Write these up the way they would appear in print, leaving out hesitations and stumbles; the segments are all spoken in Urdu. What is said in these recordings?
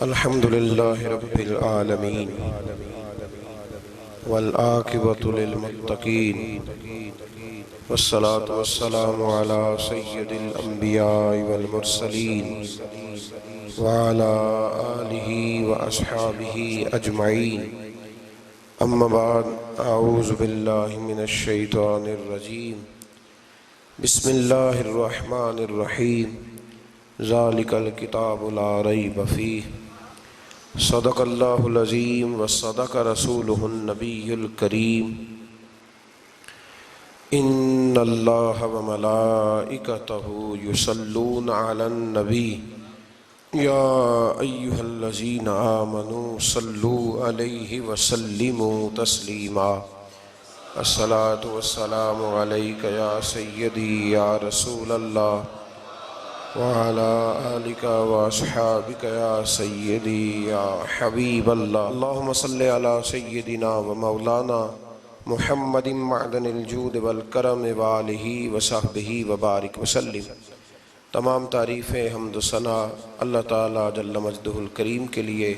الحمد لله رب العالمين والعاقبة للمتقين والصلاة والسلام على سيد الأنبياء والمرسلين وعلى آله وأصحابه أجمعين. أما بعد، أعوذ بالله من الشيطان الرجيم. بسم الله الرحمن الرحيم. ذلك الكتاب لا ريب فيه. صدق الله العظيم وصدق رسوله النبي الكريم. إن الله وملائكته يصلون على النبي يا أيها الذين آمنوا صلوا عليه وسلموا تسليما. الصلاة والسلام عليك يا سيدي يا رسول الله وعلى آلك وأصحابك يا سيدي يا حبيب الله. اللهم صل على سيدنا ومولانا محمد معدن الجود والکرم وآلہ وصحبہ وبارک وسلم. تمام تعریفیں حمد و ثنا اللہ تعالیٰ جل مجدہ الکریم کے لیے،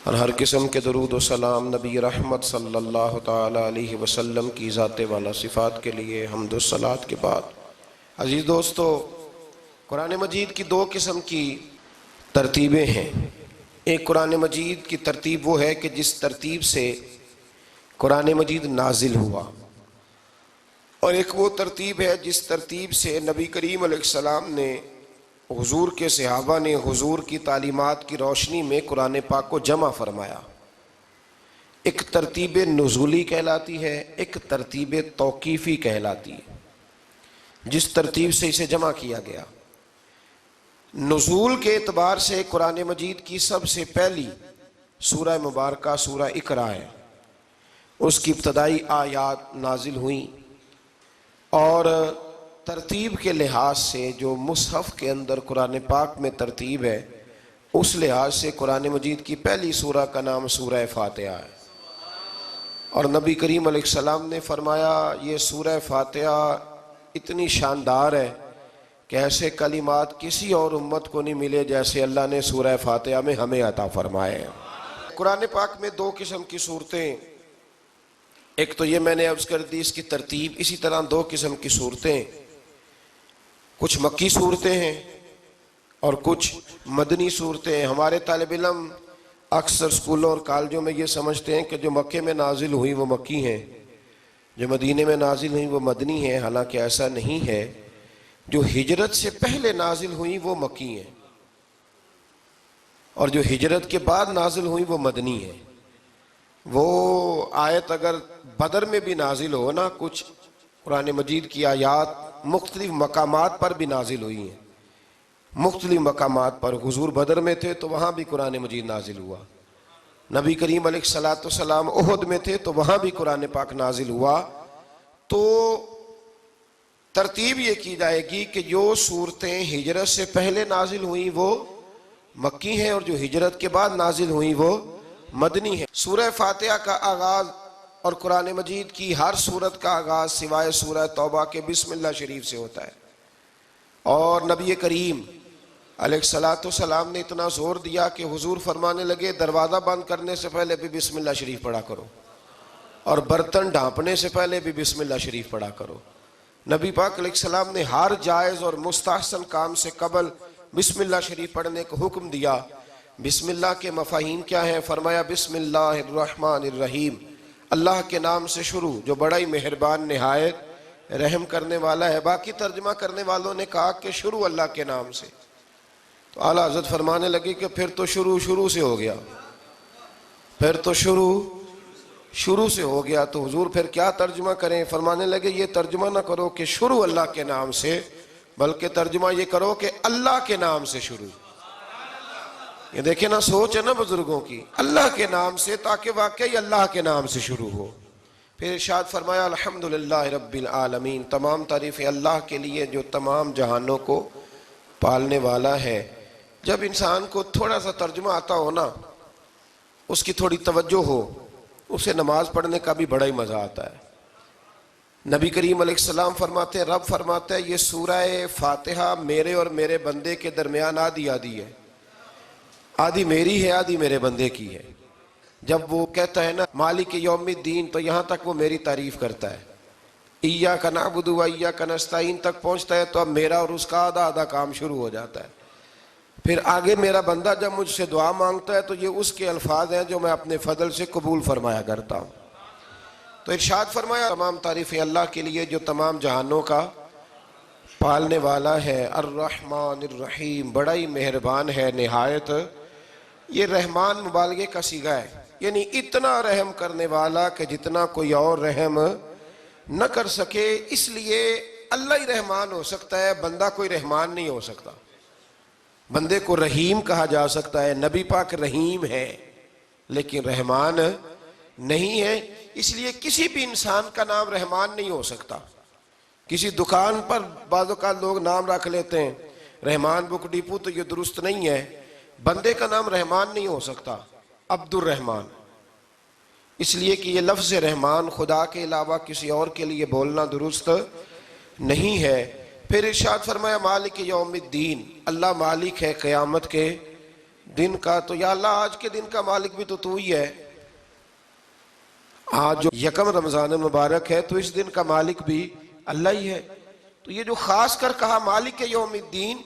اور ہر قسم کے درود و سلام نبی رحمت صلی اللہ تعالیٰ علیہ وسلم کی ذات والا صفات کے لیے حمد و صلات کے بعد، عزیز دوستو، قرآن مجید کی دو قسم کی ترتیبیں ہیں. ایک قرآن مجید کی ترتیب وہ ہے کہ جس ترتیب سے قرآن مجید نازل ہوا، اور ایک وہ ترتیب ہے جس ترتیب سے نبی کریم علیہ السلام نے، حضور کے صحابہ نے حضور کی تعلیمات کی روشنی میں قرآن پاک کو جمع فرمایا. ایک ترتیب نزولی کہلاتی ہے، ایک ترتیب توقیفی کہلاتی ہے. جس ترتیب سے اسے جمع کیا گیا، نزول کے اعتبار سے قرآن مجید کی سب سے پہلی سورہ مبارکہ سورہ اقرا ہے. اس کی ابتدائی آیات نازل ہوئیں، اور ترتیب کے لحاظ سے جو مصحف کے اندر قرآن پاک میں ترتیب ہے، اس لحاظ سے قرآن مجید کی پہلی سورہ کا نام سورہ فاتحہ ہے. اور نبی کریم علیہ السلام نے فرمایا یہ سورہ فاتحہ اتنی شاندار ہے کہ ایسے کلمات کسی اور امت کو نہیں ملے جیسے اللہ نے سورہ فاتحہ میں ہمیں عطا فرمائے ہیں. قرآن پاک میں دو قسم کی صورتیں، ایک تو یہ میں نے عرض کر دی اس کی ترتیب، اسی طرح دو قسم کی صورتیں، کچھ مکی صورتیں ہیں اور کچھ مدنی صورتیں ہیں. ہمارے طالب علم اکثر اسکولوں اور کالجوں میں یہ سمجھتے ہیں کہ جو مکے میں نازل ہوئی وہ مکی ہیں، جو مدینے میں نازل ہوئی وہ مدنی ہیں. حالانکہ ایسا نہیں ہے. جو ہجرت سے پہلے نازل ہوئی وہ مکی ہیں، اور جو ہجرت کے بعد نازل ہوئی وہ مدنی ہیں. وہ آیت اگر بدر میں بھی نازل ہو نا، کچھ قرآن مجید کی آیات مختلف مقامات پر بھی نازل ہوئی ہیں. مختلف مقامات پر حضور بدر میں تھے تو وہاں بھی قرآن مجید نازل ہوا. نبی کریم علیہ السلام احد میں تھے تو وہاں بھی قرآن پاک نازل ہوا. تو ترتیب یہ کی جائے گی کہ جو صورتیں ہجرت سے پہلے نازل ہوئیں وہ مکی ہیں، اور جو ہجرت کے بعد نازل ہوئیں وہ مدنی ہیں. سورہ فاتحہ کا آغاز اور قرآن مجید کی ہر سورت کا آغاز سوائے سورہ توبہ کے بسم اللہ شریف سے ہوتا ہے. اور نبی کریم علیہ السلام نے اتنا زور دیا کہ حضور فرمانے لگے دروازہ بند کرنے سے پہلے بھی بسم اللہ شریف پڑھا کرو، اور برتن ڈھانپنے سے پہلے بھی بسم اللہ شریف پڑھا کرو. نبی پاک علیہ السلام نے ہر جائز اور مستحسن کام سے قبل بسم اللہ شریف پڑھنے کو حکم دیا. بسم اللہ کے مفاہیم کیا ہیں؟ فرمایا بسم اللہ الرحمن الرحیم، اللہ کے نام سے شروع جو بڑا ہی مہربان نہایت رحم کرنے والا ہے. باقی ترجمہ کرنے والوں نے کہا کہ شروع اللہ کے نام سے، تو اعلیٰ حضرت فرمانے لگے کہ پھر تو شروع سے ہو گیا، پھر تو شروع سے ہو گیا. تو حضور پھر کیا ترجمہ کریں؟ فرمانے لگے یہ ترجمہ نہ کرو کہ شروع اللہ کے نام سے، بلکہ ترجمہ یہ کرو کہ اللہ کے نام سے شروع. یہ دیکھیں نا، سوچ ہے نا بزرگوں کی، اللہ کے نام سے، تاکہ واقعی اللہ کے نام سے شروع ہو. پھر ارشاد فرمایا الحمدللہ رب العالمین، تمام تعریفیں اللہ کے لیے جو تمام جہانوں کو پالنے والا ہے. جب انسان کو تھوڑا سا ترجمہ آتا ہو نا، اس کی تھوڑی توجہ ہو، اسے نماز پڑھنے کا بھی بڑا ہی مزہ آتا ہے. نبی کریم علیہ السلام فرماتے ہیں، رب فرماتا ہے یہ سورہ فاتحہ میرے اور میرے بندے کے درمیان آدھی آدھی ہے. آدھی میری ہے آدھی میرے بندے کی ہے۔ جب وہ کہتا ہے نا مالک یوم الدین، تو یہاں تک وہ میری تعریف کرتا ہے، ایاک نعبد و ایاک نستعین تک پہنچتا ہے تو اب میرا اور اس کا آدھا آدھا کام شروع ہو جاتا ہے۔ پھر آگے میرا بندہ جب مجھ سے دعا مانگتا ہے تو یہ اس کے الفاظ ہیں جو میں اپنے فضل سے قبول فرمایا کرتا ہوں۔ تو ارشاد فرمایا تمام تعریفیں اللہ کے لیے جو تمام جہانوں کا پالنے والا ہے، الرحمن الرحیم، بڑا ہی مہربان ہے نہایت۔ یہ رحمان مبالغے کا صیغہ ہے، یعنی اتنا رحم کرنے والا کہ جتنا کوئی اور رحم نہ کر سکے، اس لیے اللہ ہی رحمان ہو سکتا ہے، بندہ کوئی رحمان نہیں ہو سکتا۔ بندے کو رحیم کہا جا سکتا ہے، نبی پاک رحیم ہے لیکن رحمان نہیں ہے، اس لیے کسی بھی انسان کا نام رحمان نہیں ہو سکتا۔ کسی دکان پر بعض اوقات لوگ نام رکھ لیتے ہیں رحمان بک ڈپو، تو یہ درست نہیں ہے۔ بندے کا نام رحمان نہیں ہو سکتا، عبد الرحمان، اس لیے کہ یہ لفظ رحمان خدا کے علاوہ کسی اور کے لیے بولنا درست نہیں ہے۔ پھر ارشاد فرمایا مالک یوم الدین، اللہ مالک ہے قیامت کے دن کا۔ تو یا اللہ آج کے دن کا مالک بھی تو ہی ہے، آج جو یکم رمضان مبارک ہے تو اس دن کا مالک بھی اللہ ہی ہے۔ تو یہ جو خاص کر کہا مالک یوم الدین،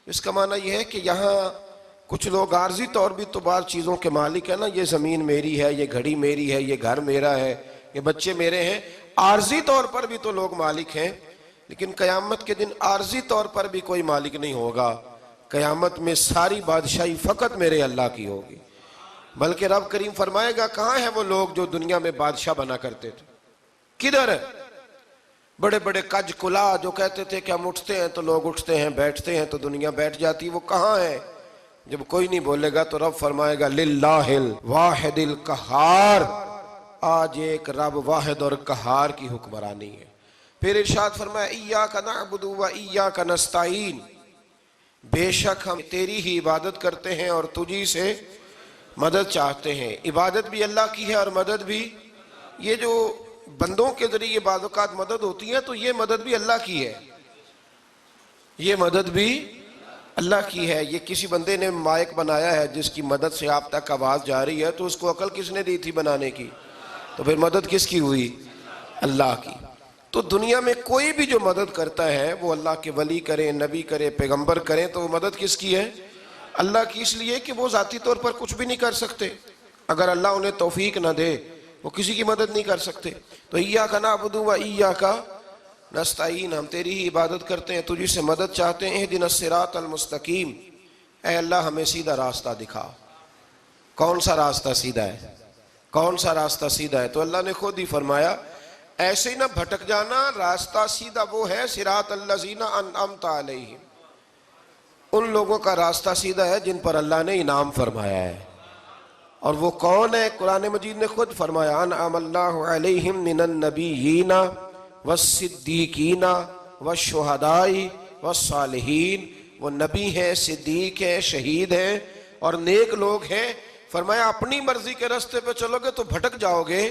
اس کا معنی یہ ہے کہ یہاں کچھ لوگ عارضی طور بھی تو بعض چیزوں کے مالک ہیں نا، یہ زمین میری ہے، یہ گھڑی میری ہے، یہ گھر میرا ہے، یہ بچے میرے ہیں، عارضی طور پر بھی تو لوگ مالک ہیں، لیکن قیامت کے دن عارضی طور پر بھی کوئی مالک نہیں ہوگا۔ قیامت میں ساری بادشاہی فقط میرے اللہ کی ہوگی، بلکہ رب کریم فرمائے گا کہاں ہیں وہ لوگ جو دنیا میں بادشاہ بنا کرتے تھے، کدھر ہے؟ بڑے بڑے کج کلا جو کہتے تھے کہ ہم اٹھتے ہیں تو لوگ اٹھتے ہیں، بیٹھتے ہیں تو دنیا بیٹھ جاتی، وہ کہاں ہے؟ جب کوئی نہیں بولے گا تو رب فرمائے گا للہ الواحد القہار، آج ایک رب واحد اور قہار کی حکمرانی ہے۔ پھر ارشاد فرمایا ایاک نعبد و ایاک نستعین، بے شک ہم تیری ہی عبادت کرتے ہیں اور تجھی سے مدد چاہتے ہیں۔ عبادت بھی اللہ کی ہے اور مدد بھی، یہ جو بندوں کے ذریعے بعض اوقات مدد ہوتی ہے تو یہ مدد بھی اللہ کی ہے، یہ مدد بھی اللہ کی ہے۔ یہ کسی بندے نے مائک بنایا ہے جس کی مدد سے آپ تک آواز جا رہی ہے، تو اس کو عقل کس نے دی تھی بنانے کی؟ تو پھر مدد کس کی ہوئی؟ اللہ کی۔ تو دنیا میں کوئی بھی جو مدد کرتا ہے وہ اللہ کے ولی کریں، نبی کرے، پیغمبر کریں، تو وہ مدد کس کی ہے؟ اللہ کی، اس لیے کہ وہ ذاتی طور پر کچھ بھی نہیں کر سکتے، اگر اللہ انہیں توفیق نہ دے وہ کسی کی مدد نہیں کر سکتے۔ تو ایاک نعبد و ایاک نستعین، ہم تیری ہی عبادت کرتے ہیں، تجھی سے مدد چاہتے ہیں۔ اہدنا الصراط المستقیم، اے اللہ ہمیں سیدھا راستہ دکھا۔ کون سا راستہ سیدھا ہے؟ کون سا راستہ سیدھا ہے؟ تو اللہ نے خود ہی فرمایا ایسے ہی نہ بھٹک جانا، راستہ سیدھا وہ ہے صراط الذین انعمت علیہم، ان لوگوں کا راستہ سیدھا ہے جن پر اللہ نے انعام فرمایا ہے۔ اور وہ کون ہے؟ قرآن مجید نے خود فرمایا انعم اللہ علیہم من النبیین والصدیقین والشہداء والصالحین، وہ نبی ہیں، صدیق ہیں، شہید ہیں اور نیک لوگ ہیں۔ فرمایا اپنی مرضی کے راستے پہ چلو گے تو بھٹک جاؤ گے،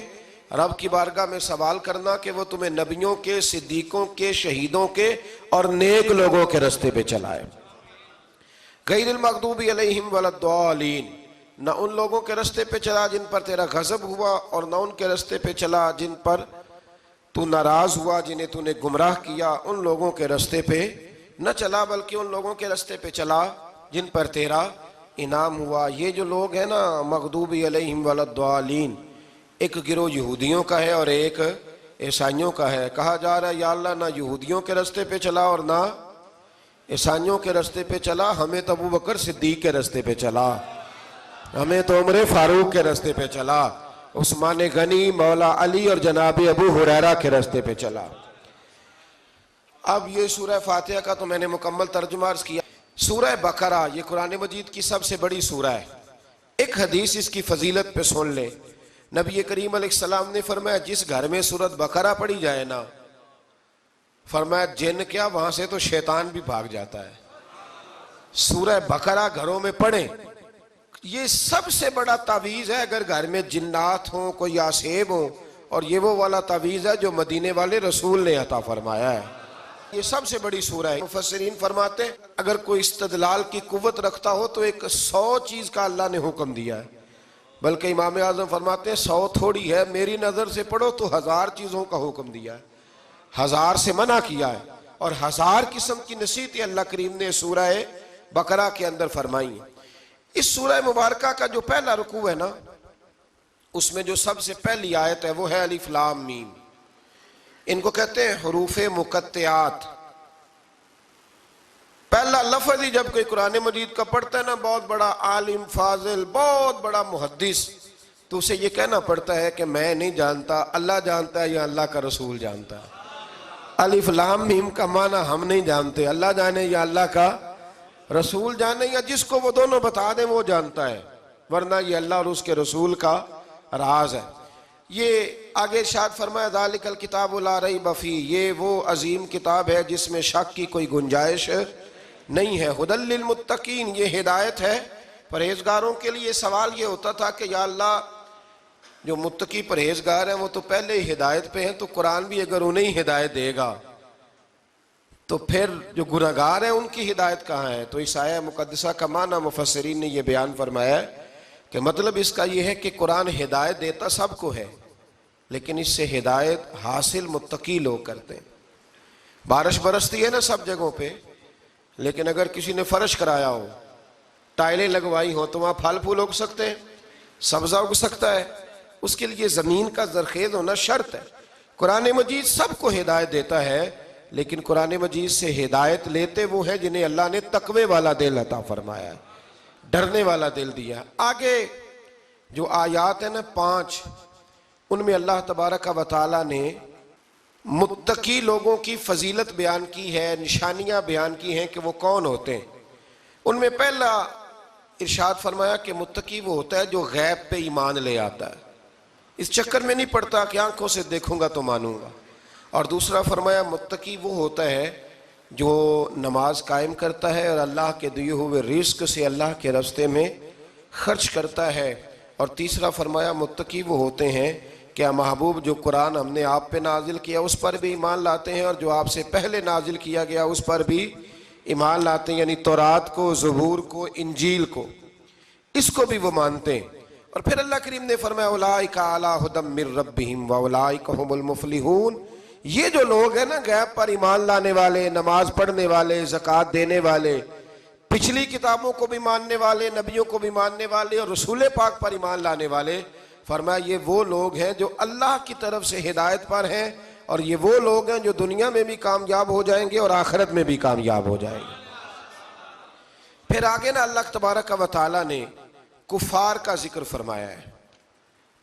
رب کی بارگاہ میں سوال کرنا کہ وہ تمہیں نبیوں کے، صدیقوں کے، شہیدوں کے اور نیک لوگوں کے راستے پہ چلائے۔ غیر المغضوب علیہم ولا الضالین، نہ ان لوگوں کے راستے پہ چلا جن پر تیرا غضب ہوا، اور نہ ان کے راستے پہ چلا جن پر تو ناراض ہوا، جنہیں تو نے گمراہ کیا، ان لوگوں کے راستے پہ نہ چلا، بلکہ ان لوگوں کے راستے پہ چلا جن پر تیرا انعام ہوا۔ یہ جو لوگ ہیں نا مغضوب علیہم ولا الضالین، ایک گروہ یہودیوں کا ہے اور ایک عیسائیوں کا ہے۔ کہا جا رہا ہے یا اللہ نہ یہودیوں کے راستے پہ چلا اور نہ عیسائیوں کے راستے پہ چلا، ہمیں تو ابو بکر صدیق کے راستے پہ چلا، ہمیں تو عمر فاروق کے راستے پہ چلا، عثمان غنی، مولا علی اور جناب ابو ہریرہ کے راستے پہ چلا۔ اب یہ سورہ فاتحہ کا تو میں نے مکمل ترجمہ عرض کیا۔ سورہ بقرہ یہ قرآن مجید کی سب سے بڑی سورہ ہے۔ ایک حدیث اس کی فضیلت پہ سن لیں، نبی کریم علیہ السلام نے فرمایا جس گھر میں سورۃ بقرہ پڑھی جائے نا، فرمایا جن کیا وہاں سے تو شیطان بھی بھاگ جاتا ہے۔ سورہ بقرہ گھروں میں پڑھیں، یہ سب سے بڑا تعویذ ہے۔ اگر گھر میں جنات ہوں، کوئی آسیب ہوں، اور یہ وہ والا تعویذ ہے جو مدینے والے رسول نے عطا فرمایا ہے۔ یہ سب سے بڑی سورہ ہے۔ مفسرین فرماتے ہیں اگر کوئی استدلال کی قوت رکھتا ہو تو ایک 100 چیز کا اللہ نے حکم دیا ہے، بلکہ امام اعظم فرماتے ہیں 100 تھوڑی ہے، میری نظر سے پڑھو تو 1000 چیزوں کا حکم دیا ہے، 1000 سے منع کیا ہے، اور 1000 قسم کی نصیحتیں اللہ کریم نے سورہ بقرہ کے اندر فرمائی ہیں۔ اس سورہ مبارکہ کا جو پہلا رکوع ہے نا، اس میں جو سب سے پہلی آیت ہے وہ ہے الف لام میم۔ ان کو کہتے ہیں حروف مقطعات۔ پہلا لفظ ہی جب کوئی قرآن مجید کا پڑھتا ہے نا، بہت بڑا عالم فاضل، بہت بڑا محدث، تو اسے یہ کہنا پڑتا ہے کہ میں نہیں جانتا، اللہ جانتا ہے یا اللہ کا رسول جانتا ہے۔ الف لام میم کا معنی ہم نہیں جانتے، اللہ جانے یا اللہ کا رسول جانے، یا جس کو وہ دونوں بتا دیں وہ جانتا ہے، ورنہ یہ اللہ اور اس کے رسول کا راز ہے۔ یہ آگے ارشاد فرمایا ذالک الکتاب لا ریب فیہ، یہ وہ عظیم کتاب ہے جس میں شک کی کوئی گنجائش نہیں ہے۔ ھدی للمتقین، یہ ہدایت ہے پرہیزگاروں کے لیے۔ سوال یہ ہوتا تھا کہ یا اللہ جو متقی پرہیزگار ہیں وہ تو پہلے ہی ہدایت پہ ہیں، تو قرآن بھی اگر انہیں ہدایت دے گا تو پھر جو گناہگار ہیں ان کی ہدایت کہاں ہے؟ تو اس آیہ مقدسہ کا معنی مفسرین نے یہ بیان فرمایا ہے کہ مطلب اس کا یہ ہے کہ قرآن ہدایت دیتا سب کو ہے، لیکن اس سے ہدایت حاصل متقی لوگ کرتے ہیں۔ بارش برستی ہے نا سب جگہوں پہ، لیکن اگر کسی نے فرش کرایا ہو، ٹائلیں لگوائی ہو، تو وہاں پھل پھول اگ سکتے ہیں، سبزہ اگ سکتا ہے، اس کے لیے زمین کا زرخیز ہونا شرط ہے۔ قرآن مجید سب کو ہدایت دیتا ہے، لیکن قرآن مجید سے ہدایت لیتے وہ ہیں جنہیں اللہ نے تقوی والا دل عطا فرمایا ہے، ڈرنے والا دل دیا۔ آگے جو آیات ہیں نا 5، ان میں اللہ تبارک و تعالیٰ نے متقی لوگوں کی فضیلت بیان کی ہے، نشانیاں بیان کی ہیں کہ وہ کون ہوتے ہیں۔ ان میں پہلا ارشاد فرمایا کہ متقی وہ ہوتا ہے جو غیب پہ ایمان لے آتا ہے، اس چکر میں نہیں پڑتا کہ آنکھوں سے دیکھوں گا تو مانوں گا۔ اور دوسرا فرمایا متقی وہ ہوتا ہے جو نماز قائم کرتا ہے اور اللہ کے دیے ہوئے رزق سے اللہ کے راستے میں خرچ کرتا ہے۔ اور تیسرا فرمایا متقی وہ ہوتے ہیں کہ محبوب جو قرآن ہم نے آپ پہ نازل کیا اس پر بھی ایمان لاتے ہیں، اور جو آپ سے پہلے نازل کیا گیا اس پر بھی ایمان لاتے ہیں، یعنی تورات کو، زبور کو، انجیل کو، اس کو بھی وہ مانتے ہیں۔ اور پھر اللہ کریم نے فرمایا اولئک علی ھدی من ربہم واولئک ھم المفلحون، یہ جو لوگ ہیں نا غیب پر ایمان لانے والے، نماز پڑھنے والے، زکوٰۃ دینے والے، پچھلی کتابوں کو بھی ماننے والے، نبیوں کو بھی ماننے والے، اور رسول پاک پر ایمان لانے والے، فرمایا یہ وہ لوگ ہیں جو اللہ کی طرف سے ہدایت پر ہیں، اور یہ وہ لوگ ہیں جو دنیا میں بھی کامیاب ہو جائیں گے اور آخرت میں بھی کامیاب ہو جائیں گے۔ پھر آگے نا اللہ تبارک و تعالیٰ نے کفار کا ذکر فرمایا ہے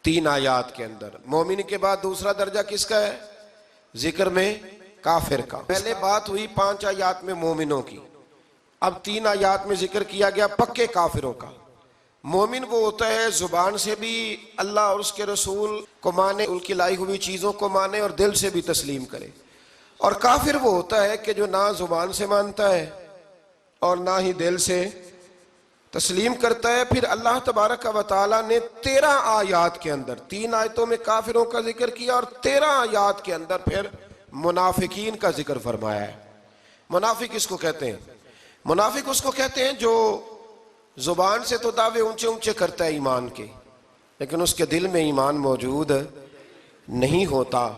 3 آیات کے اندر۔ مومن کے بعد دوسرا درجہ کس کا ہے ذکر میں؟ کافر کا۔ پہلے بات ہوئی 5 آیات میں مومنوں کی، اب 3 آیات میں ذکر کیا گیا پکے کافروں کا۔ مومن وہ ہوتا ہے زبان سے بھی اللہ اور اس کے رسول کو مانے، ان کی لائی ہوئی چیزوں کو مانے اور دل سے بھی تسلیم کرے، اور کافر وہ ہوتا ہے کہ جو نہ زبان سے مانتا ہے اور نہ ہی دل سے تسلیم کرتا ہے۔ پھر اللہ تبارک و تعالیٰ نے 13 آیات کے اندر، 3 آیتوں میں کافروں کا ذکر کیا اور 13 آیات کے اندر پھر منافقین کا ذکر فرمایا ہے۔ منافق اس کو کہتے ہیں، منافق اس کو کہتے ہیں جو زبان سے تو دعوے اونچے اونچے کرتا ہے ایمان کے، لیکن اس کے دل میں ایمان موجود نہیں ہوتا۔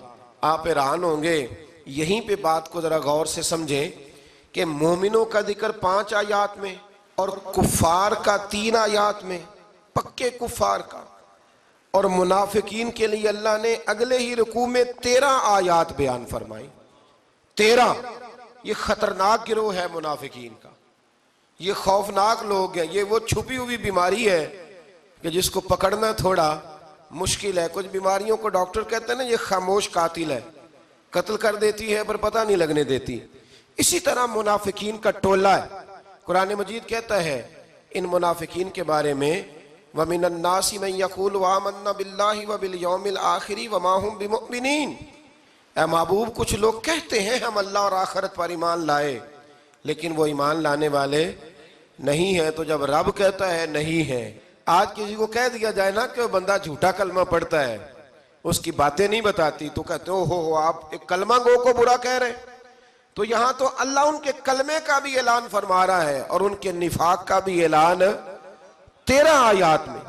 آپ حیران ہوں گے، یہیں پہ بات کو ذرا غور سے سمجھیں کہ مومنوں کا ذکر 5 آیات میں اور کفار کا 3 آیات میں، پکے کفار کا، اور منافقین کے لیے اللہ نے اگلے ہی رکوع میں 13 آیات بیان فرمائی۔ 13، یہ خطرناک گروہ ہے منافقین کا، یہ خوفناک لوگ ہیں، یہ وہ چھپی ہوئی بیماری ہے کہ جس کو پکڑنا تھوڑا مشکل ہے۔ کچھ بیماریوں کو ڈاکٹر کہتے ہیں نا یہ خاموش قاتل ہے، قتل کر دیتی ہے پر پتہ نہیں لگنے دیتی۔ اسی طرح منافقین کا ٹولہ ہے۔ قرآن مجید کہتا ہے ان منافقین کے بارے میں وَمِنَ النَّاسِ مَن يَقُولُ آمَنَّا بِاللَّهِ وَبِالْيَوْمِ الْآخِرِ وَمَا هُمْ بِمُؤْمِنِينَ، اے محبوب کچھ لوگ کہتے ہیں ہم اللہ اور آخرت پر ایمان لائے، لیکن وہ ایمان لانے والے نہیں ہیں۔ تو جب رب کہتا ہے نہیں ہے، آج کسی کو کہہ دیا جائے نا کہ وہ بندہ جھوٹا کلمہ پڑھتا ہے، اس کی باتیں نہیں بتاتی، تو کہتے ہو آپ ایک کلمہ گو کو برا کہہ رہے ہیں۔ تو یہاں تو اللہ ان کے کلمے کا بھی اعلان فرما رہا ہے اور ان کے نفاق کا بھی اعلان 13 آیات میں.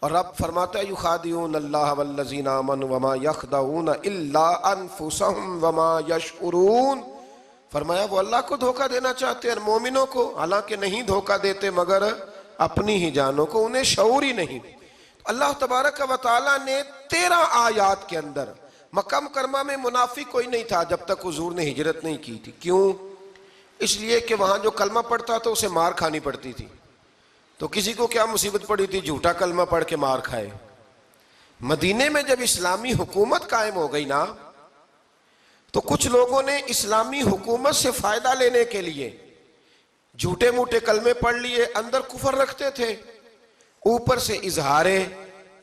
اور رب فرماتا ہے یخادعون اللہ والذین آمنوا وما یخدعون الا انفسهم وما یشعرون. فرمایا وہ اللہ کو دھوکہ دینا چاہتے ہیں مومنوں کو، حالانکہ نہیں دھوکہ دیتے مگر اپنی ہی جانوں کو، انہیں شعور ہی نہیں. اللہ تبارک و تعالیٰ نے 13 آیات کے اندر مکہ مکرمہ میں منافق کوئی نہیں تھا جب تک حضور نے ہجرت نہیں کی تھی. کیوں؟ اس لیے کہ وہاں جو کلمہ پڑھتا تھا اسے مار کھانی پڑتی تھی. تو کسی کو کیا مصیبت پڑی تھی؟ جھوٹا کلمہ پڑھ کے مار کھائے. مدینے میں جب اسلامی حکومت قائم ہو گئی نا تو کچھ لوگوں نے اسلامی حکومت سے فائدہ لینے کے لیے جھوٹے موٹے کلمے پڑھ لیے، اندر کفر رکھتے تھے، اوپر سے اظہار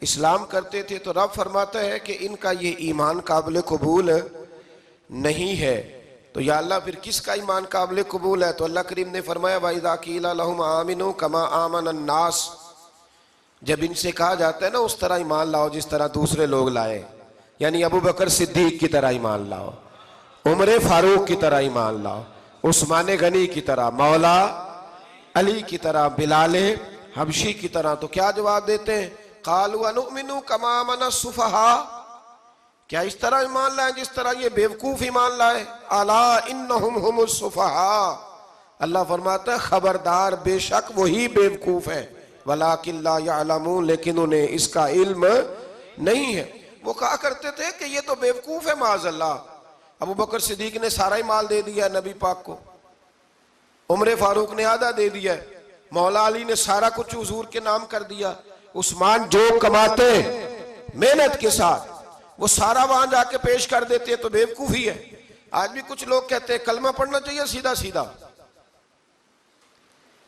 اسلام کرتے تھے. تو رب فرماتا ہے کہ ان کا یہ ایمان قابل قبول نہیں ہے. تو یا اللہ پھر کس کا ایمان قابل قبول ہے؟ تو اللہ کریم نے فرمایا وَإِذَا قِيلَ لَهُمْ آمِنُوا كَمَا آمَنَ النَّاسِ. جب ان سے کہا جاتا ہے نا اس طرح ایمان لاؤ جس طرح دوسرے لوگ لائے، یعنی ابو بکر صدیق کی طرح ایمان لاؤ، عمر فاروق کی طرح ایمان لاؤ، عثمان غنی کی طرح، مولا علی کی طرح، بلال حبشی کی طرح. تو کیا جواب دیتے ہیں؟ قالوا انؤمن كما آمن السفهاء. کیا اس طرح ایمان لائیں جس طرح یہ بیوقوف ایمان لائے؟ الا انہم هم السفهاء. اللہ فرماتا ہے خبردار بے شک وہی بیوقوف ہے، ولکن لا يعلمون، لیکن انہیں اس کا علم نہیں ہے. وہ کہا کرتے تھے کہ یہ تو بیوقوف ہے معاذ اللہ. ابو بکر صدیق نے سارا ہی مال دے دیا نبی پاک کو، عمر فاروق نے آدھا دے دیا، مولا علی نے سارا کچھ حضور کے نام کر دیا، عثمان جو کماتے محنت کے ساتھ وہ سارا وہاں جا کے پیش کر دیتے، تو بیوقوفی ہے. آج بھی کچھ لوگ کہتے ہیں کلمہ پڑھنا چاہیے سیدھا سیدھا.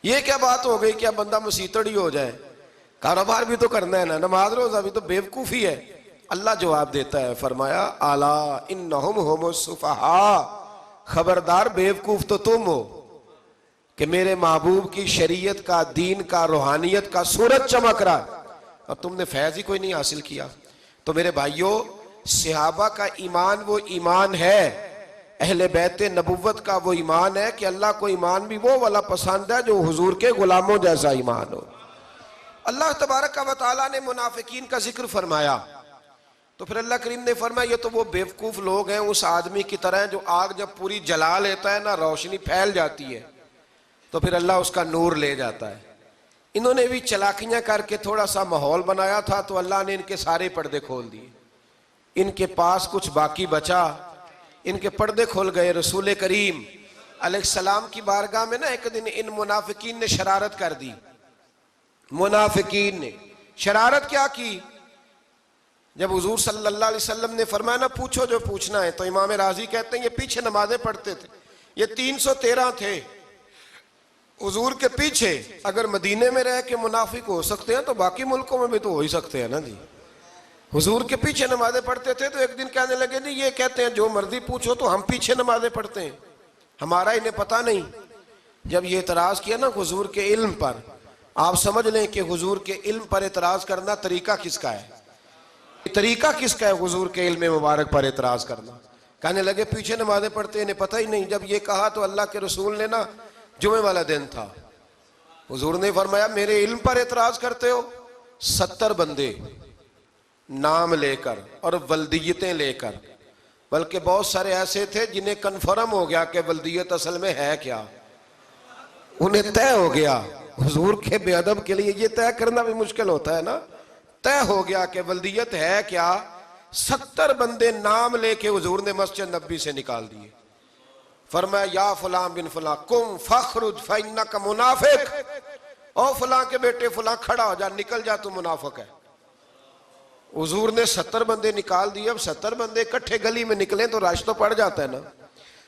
یہ کیا بات ہو گئی کیا بندہ مسیتڑی ہو جائے؟ کاروبار بھی تو کرنا ہے نا، نماز روزہ بھی تو بیوقوفی ہے. اللہ جواب دیتا ہے، فرمایا الا انہم هم السفہاء، خبردار بیوقوف تو تم ہو کہ میرے محبوب کی شریعت کا، دین کا، روحانیت کا سورج چمک رہا اور تم نے فیض ہی کوئی نہیں حاصل کیا. تو میرے بھائیوں، صحابہ کا ایمان وہ ایمان ہے، اہل بیت نبوت کا وہ ایمان ہے کہ اللہ کو ایمان بھی وہ والا پسند ہے جو حضور کے غلاموں جیسا ایمان ہو. اللہ تبارک و تعالیٰ نے منافقین کا ذکر فرمایا تو پھر اللہ کریم نے فرمایا یہ تو وہ بیوقوف لوگ ہیں اس آدمی کی طرح جو آگ جب پوری جلا لیتا ہے نا روشنی پھیل جاتی ہے تو پھر اللہ اس کا نور لے جاتا ہے. انہوں نے بھی چلاکیاں کر کے تھوڑا سا ماحول بنایا تھا تو اللہ نے ان کے سارے پردے کھول دیے. ان کے پاس کچھ باقی بچا، ان کے پردے کھول گئے. رسول کریم علیہ السلام کی بارگاہ میں نا ایک دن ان منافقین نے شرارت کر دی. منافقین نے شرارت کیا کی؟ جب حضور صلی اللہ علیہ وسلم نے فرمایا نا پوچھو جو پوچھنا ہے، تو امام راضی کہتے ہیں یہ پیچھے نمازیں پڑھتے تھے، یہ 313 تھے حضور کے پیچھے. اگر مدینے میں رہ کے منافق ہو سکتے ہیں تو باقی ملکوں میں بھی تو ہو ہی سکتے ہیں نا جی. حضور کے پیچھے نمازیں پڑھتے تھے تو ایک دن کہنے لگے جی یہ کہتے ہیں جو مرضی پوچھو تو ہم پیچھے نمازیں پڑھتے ہیں، ہمارا انہیں پتہ نہیں. جب یہ اعتراض کیا نا حضور کے علم پر، آپ سمجھ لیں کہ حضور کے علم پر اعتراض کرنا طریقہ کس کا ہے؟ طریقہ کس کا ہے حضور کے علم مبارک پر اعتراض کرنا؟ کہنے لگے پیچھے نمازیں پڑھتے انہیں پتہ ہی نہیں. جب یہ کہا تو اللہ کے رسول نے نا، جمعے والا دن تھا، حضور نے فرمایا میرے علم پر اعتراض کرتے ہو؟ 70 بندے نام لے کر اور ولدیتیں لے کر، بلکہ بہت سارے ایسے تھے جنہیں کنفرم ہو گیا کہ ولدیت اصل میں ہے کیا، انہیں طے ہو گیا. حضور کے بے ادب کے لیے یہ طے کرنا بھی مشکل ہوتا ہے نا. طے ہو گیا کہ ولدیت ہے کیا. 70 بندے نام لے کے حضور نے مسجد نبی سے نکال دیے. فرمایا یا فلاں بن فلاں قم فخرج فإنک منافق، او فلاں کے بیٹے فلاں کھڑا ہو جا، نکل جا، تو منافق ہے. حضور نے 70 بندے نکال دیے. اب 70 بندے اکٹھے گلی میں نکلیں تو رش تو پڑ جاتا ہے نا.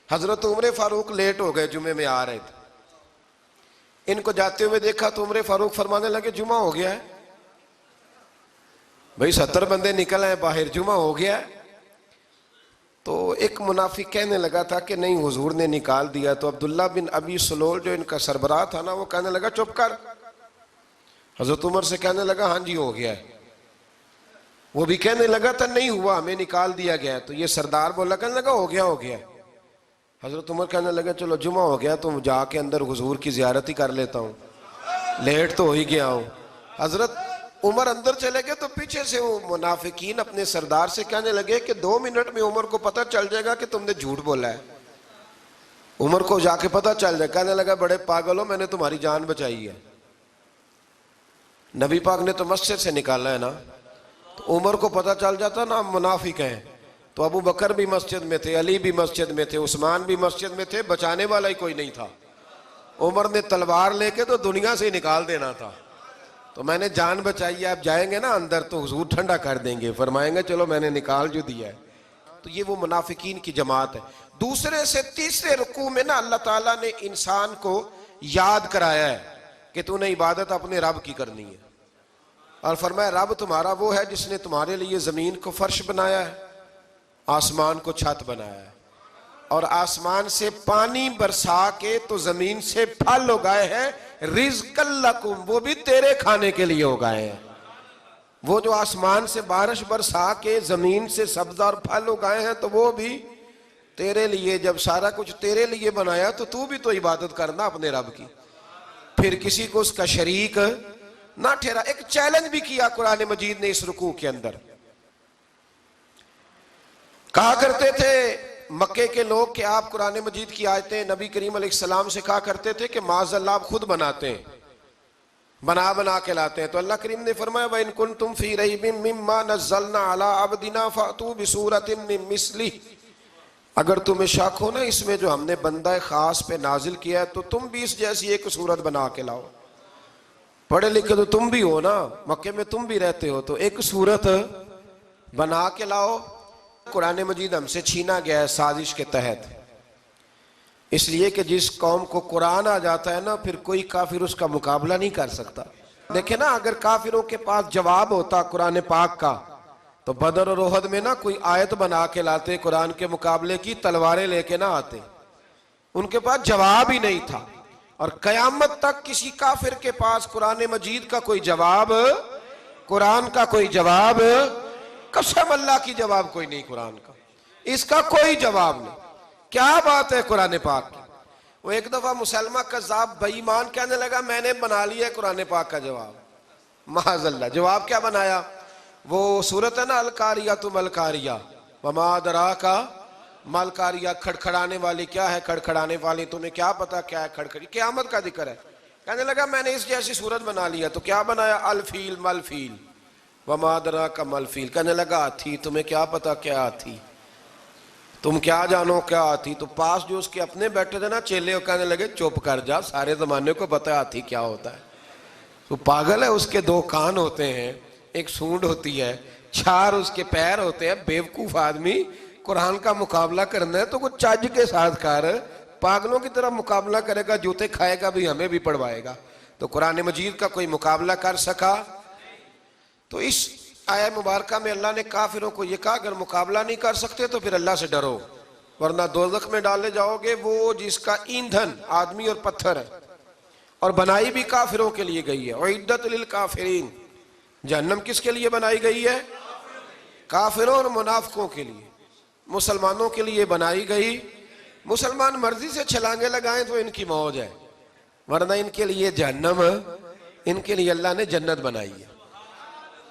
حضرت عمر فاروق لیٹ ہو گئے، جمعے میں آ رہے تھے. ان کو جاتے ہوئے دیکھا تو عمر فاروق فرمانے لگے جمعہ ہو گیا ہے. بھئی 70 بندے نکل آئے باہر، جمعہ ہو گیا ہے. تو ایک منافق کہنے لگا تھا کہ نہیں حضور نے نکال دیا. تو عبداللہ بن ابی سلول جو ان کا سربراہ تھا نا، وہ کہنے لگا چپ کر. حضرت عمر سے کہنے لگا ہاں جی ہو گیا ہے. وہ بھی کہنے لگا تھا نہیں ہوا، ہمیں نکال دیا گیا. تو یہ سردار بولا، کہنے لگا ہو گیا ہو گیا. حضرت عمر کہنے لگے چلو جمعہ ہو گیا تو جا کے اندر حضور کی زیارت ہی کر لیتا ہوں، لیٹ تو ہو ہی گیا ہوں۔ حضرت عمر اندر چلے گئے تو پیچھے سے وہ منافقین اپنے سردار سے کہنے لگے کہ 2 منٹ میں عمر کو پتہ چل جائے گا کہ تم نے جھوٹ بولا ہے۔ عمر کو جا کے پتہ چل جائے، کہنے لگا بڑے پاگل ہو، میں نے تمہاری جان بچائی ہے، نبی پاک نے تو مسجد سے نکالا ہے نا۔ تو عمر کو پتہ چل جاتا نا منافق ہیں، تو ابو بکر بھی مسجد میں تھے، علی بھی مسجد میں تھے، عثمان بھی مسجد میں تھے، بچانے والا ہی کوئی نہیں تھا۔ عمر نے تلوار لے کے تو دنیا سے نکال دینا تھا، تو میں نے جان بچائی ہے، آپ جائیں گے نا اندر تو حضور ٹھنڈا کر دیں گے، فرمائیں گے چلو میں نے نکال جو دیا ہے۔ تو یہ وہ منافقین کی جماعت ہے۔ دوسرے سے تیسرے رکوع میں نا اللہ تعالیٰ نے انسان کو یاد کرایا ہے کہ تو نے عبادت اپنے رب کی کرنی ہے، اور فرمایا رب تمہارا وہ ہے جس نے تمہارے لیے زمین کو فرش بنایا ہے، آسمان کو چھت بنایا ہے، اور آسمان سے پانی برسا کے تو زمین سے پھل اگائے ہیں، رزق لکم، وہ بھی تیرے کھانے کے لیے اگائے ہیں۔ وہ جو آسمان سے بارش برسا کے زمین سے سبز اور پھل اگائے ہیں تو وہ بھی تیرے لیے۔ جب سارا کچھ تیرے لیے بنایا تو بھی تو عبادت کرنا اپنے رب کی، پھر کسی کو اس کا شریک نہ ٹھہرا۔ ایک چیلنج بھی کیا قرآن مجید نے اس رکوع کے اندر، کہا کرتے تھے مکے کے لوگ کہ آپ قرآن مجید کی آیتیں نبی کریم علیہ السلام سے کہا کرتے تھے کہ معاذ اللہ آپ خود بناتے ہیں، بنا کے لاتے ہیں۔ تو اللہ کریم نے فرمایا وَإِن كُنتُمْ فِي رَيْبٍ مِّمَّا نَزَّلْنَا عَلَىٰ عَبْدِنَا فَأْتُوا بِسُورَةٍ مِّن مِّثْلِهِ، اگر تمہیں شک ہو نا اس میں جو ہم نے بندہ خاص پہ نازل کیا ہے تو تم بھی اس جیسی ایک صورت بنا کے لاؤ۔ پڑھے لکھے تو تم بھی ہو نا، مکے میں تم بھی رہتے ہو، تو ایک صورت بنا کے لاؤ۔ قرآن مجید ہم سے چھینا گیا ہے سازش کے تحت، اس لیے کہ جس قوم کو قرآن آ جاتا ہے نا پھر کوئی کافر اس کا مقابلہ نہیں کر سکتا۔ دیکھیں نا اگر کافروں کے پاس جواب ہوتا قرآن پاک کا تو بدر اور احد میں نا کوئی آیت بنا کے لاتے قرآن کے مقابلے کی، تلواریں لے کے نہ آتے، ان کے پاس جواب ہی نہیں تھا۔ اور قیامت تک کسی کافر کے پاس قرآن مجید کا کوئی جواب، قرآن کا کوئی جواب، قسم اللہ کی جواب کوئی نہیں قرآن کا، اس کا کوئی جواب نہیں۔ کیا بات ہے قرآن پاک کی۔ وہ ایک دفعہ مسلمہ کذاب بے ایمان کہنے لگا میں نے بنا لیا ہے قرآن پاک کا جواب، معاذ اللہ۔ جواب کیا بنایا؟ وہ سورت ہے نا القاریۃ ما القاریہ وما ادراک ما القاریہ، کھڑکھڑانے والی کیا ہے، کھڑکھڑانے والی تمہیں کیا پتا کیا ہے کھڑکھڑی، قیامت کا ذکر ہے۔ کہنے لگا میں نے اس جیسی صورت بنا لیا، تو کیا بنایا؟ الفیل مل فیل وما ادراک ما الفیل، کہنے لگا ہاتھی، تمہیں کیا پتا کیا ہاتھی، تم کیا جانو کیا ہاتھی۔ تو پاس جو اس کے اپنے بیٹھے تھے نا چیلے، وہ کہنے لگے چپ کر جا، سارے زمانے کو پتا ہے ہاتھی کیا ہوتا ہے۔ تو پاگل ہے، اس کے 2 کان ہوتے ہیں، ایک سونڈ ہوتی ہے، 4 اس کے پیر ہوتے ہیں۔ بیوقوف آدمی، قرآن کا مقابلہ کرنا ہے تو کچھ چج کے ساتھ کر، پاگلوں کی طرح مقابلہ کرے گا، جوتے کھائے گا بھی ہمیں بھی پڑھوائے گا۔ تو قرآن مجید کا کوئی مقابلہ کر سکا؟ تو اس آیہ مبارکہ میں اللہ نے کافروں کو یہ کہا اگر مقابلہ نہیں کر سکتے تو پھر اللہ سے ڈرو، ورنہ دوزخ میں ڈالے جاؤ گے، وہ جس کا ایندھن آدمی اور پتھر ہے، اور بنائی بھی کافروں کے لیے گئی ہے۔ اعدت للکافرین، جہنم کس کے لیے بنائی گئی ہے؟ کافروں اور منافقوں کے لیے۔ مسلمانوں کے لیے بنائی گئی، مسلمان مرضی سے چھلانگے لگائیں تو ان کی موج ہے، ورنہ ان کے لیے جہنم، ان کے لیے اللہ نے جنت بنائی ہے۔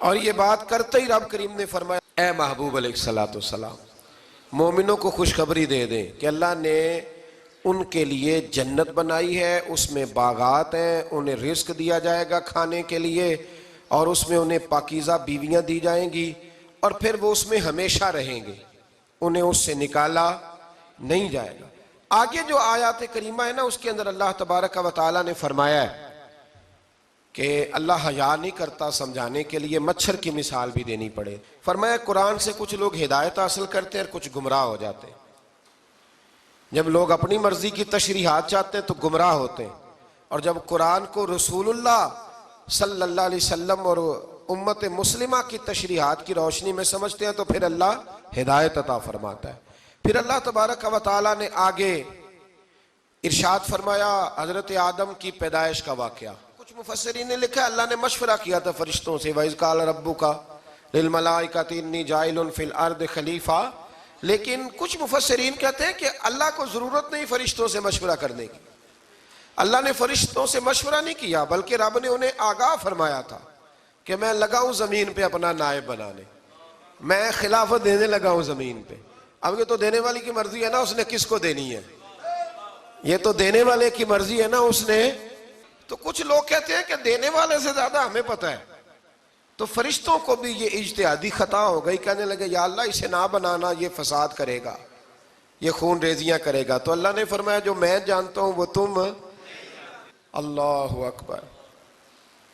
اور یہ بات کرتے ہی رب کریم نے فرمایا اے محبوب علیہ السلام مومنوں کو خوشخبری دے دیں کہ اللہ نے ان کے لیے جنت بنائی ہے، اس میں باغات ہیں، انہیں رزق دیا جائے گا کھانے کے لیے، اور اس میں انہیں پاکیزہ بیویاں دی جائیں گی، اور پھر وہ اس میں ہمیشہ رہیں گے، انہیں اس سے نکالا نہیں جائے گا۔ آگے جو آیات کریمہ ہے نا اس کے اندر اللہ تبارک و تعالیٰ نے فرمایا ہے کہ اللہ حیا نہیں کرتا سمجھانے کے لیے مچھر کی مثال بھی دینی پڑے۔ فرمایا قرآن سے کچھ لوگ ہدایت حاصل کرتے ہیں اور کچھ گمراہ ہو جاتے ہیں۔ جب لوگ اپنی مرضی کی تشریحات چاہتے ہیں تو گمراہ ہوتے ہیں، اور جب قرآن کو رسول اللہ صلی اللہ علیہ وسلم اور امت مسلمہ کی تشریحات کی روشنی میں سمجھتے ہیں تو پھر اللہ ہدایت عطا فرماتا ہے۔ پھر اللہ تبارک و تعالیٰ نے آگے ارشاد فرمایا حضرت آدم کی پیدائش کا واقعہ۔ کچھ مفسرین نے لکھا اللہ نے مشورہ کیا تھا فرشتوں سے، وَإِذْ قَالَ رَبُّكَ لِلْمَلَائِكَةِ إِنِّي جَاعِلٌ فِي الْأَرْضِ خَلِيفَةً لیکن کچھ مفسرین کہتے ہیں کہ اللہ کو ضرورت نہیں فرشتوں سے مشورہ کرنے کی. اللہ نے فرشتوں سے مشورہ نہیں کیا، بلکہ رب نے انہیں آگاہ فرمایا تھا کہ میں لگا ہوں زمین پہ اپنا نائب بنانے، میں خلافت دینے لگا ہوں زمین پہ. اب یہ تو دینے والی کی مرضی ہے نا اس نے کس کو دینی ہے، یہ تو دینے والے کی مرضی ہے نا اس نے. تو کچھ لوگ کہتے ہیں کہ دینے والے سے زیادہ ہمیں پتہ ہے. تو فرشتوں کو بھی یہ اجتہادی خطا ہو گئی، کہنے لگے یا اللہ اسے نہ بنانا، یہ فساد کرے گا، یہ خون ریزیاں کرے گا. تو اللہ نے فرمایا جو میں جانتا ہوں وہ تم. اللہ اکبر.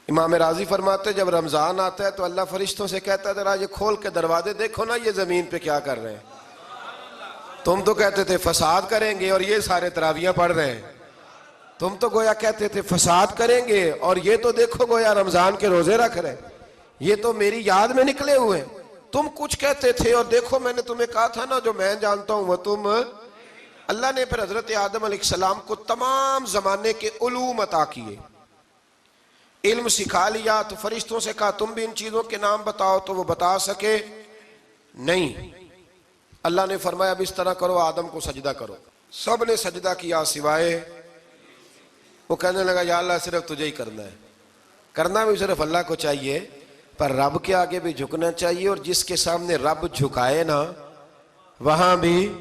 امام راضی فرماتے جب رمضان آتا ہے تو اللہ فرشتوں سے کہتا ہے ذرا یہ کھول کے دروازے دیکھو نا یہ زمین پہ کیا کر رہے ہیں. تم تو کہتے تھے فساد کریں گے اور یہ سارے تراویحاں پڑھ رہے ہیں. تم تو گویا کہتے تھے فساد کریں گے اور یہ تو دیکھو گویا رمضان کے روزے رکھ رہے ہیں، یہ تو میری یاد میں نکلے ہوئے ہیں. تم کچھ کہتے تھے اور دیکھو میں نے تمہیں کہا تھا نا جو میں جانتا ہوں وہ تم. اللہ نے پھر حضرت آدم علیہ السلام کو تمام زمانے کے علوم عطا کیے، علم سکھا لیا. تو فرشتوں سے کہا تم بھی ان چیزوں کے نام بتاؤ، تو وہ بتا سکے نہیں. اللہ نے فرمایا اب اس طرح کرو آدم کو سجدہ کرو. سب نے سجدہ کیا سوائے. وہ کہنے لگا یا اللہ صرف تجھے ہی کرنا ہے. کرنا بھی صرف اللہ کو چاہیے، پر رب کے آگے بھی جھکنا چاہیے، اور جس کے سامنے رب جھکائے نا وہاں بھی.